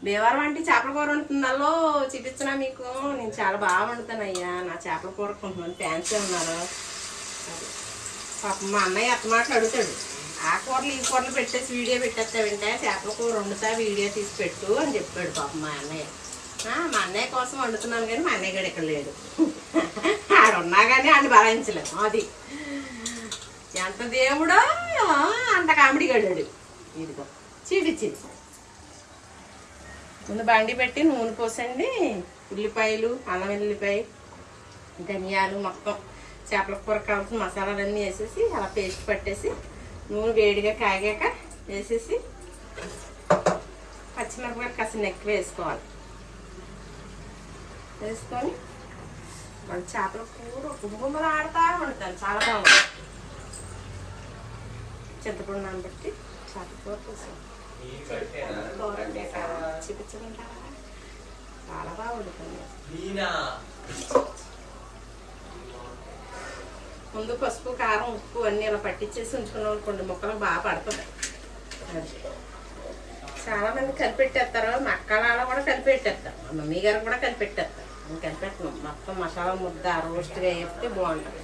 దేవరం అంటే చేపల కూర వండుతుందో చూపించినా మీకు. నేను చాలా బాగా వండుతానయ్యా. నా చేపల కూర కొంతమంది ఫ్యాన్సీ ఉన్నారు. పాపం మా అన్నయ్య అత్త మాటలు అడుగుతాడు, ఆ కూరలు ఈ కూరలు పెట్టేసి వీడియో పెట్టేస్తావంటే చేపల కూర వండుతా వీడియో తీసి పెట్టు అని చెప్పాడు పాపం మా అన్నయ్య. మా అన్నయ్య కోసం వండుతున్నాను కానీ మా అన్నయ్య గడు ఇక్కడ లేడు. ఆడున్నా కానీ ఆడిని భరించలేము. అది ఎంత దేవుడో అంత కామెడీ గడాడు. ఇదిగో చూపించింది. ముందు బండి పెట్టి నూనె పోసండి, ఉల్లిపాయలు, అల్లం వెల్లిపాయ, ధనియాలు, మొత్తం చేపల కూర కావాల్సిన మసాలాలన్నీ వేసేసి అలా పేస్ట్ పట్టేసి నూనె వేడిగా కాగాక వేసేసి పచ్చిమిరపకాయలు కాసిన ఎక్కువ వేసుకోవాలి. వేసుకొని మన చేపల కూర గుమ్మలు ఆడుతూ వండుతాను. చాలా బాగుంది. చింతపండు నానబెట్టి చేపల కూర కోసం చూపించమంటారా? చాలా బాగా వండుతుంది. ముందు పసుపు, కారం, ఉప్పు అన్నీ ఇలా పట్టించేసి ఉంచుకున్నాం అనుకోండి, ముక్కలు బాగా పడుతుంది. చాలా మంది కలిపెట్టేస్తారు. మా అక్కల కూడా కలిపెట్టేస్తారు, మా మమ్మీ గారు కూడా కలిపెట్టేస్తారు. నేను కలిపెట్టను. మొత్తం మసాలా ముద్ద రోస్ట్గా వేస్తే బాగుంటుంది.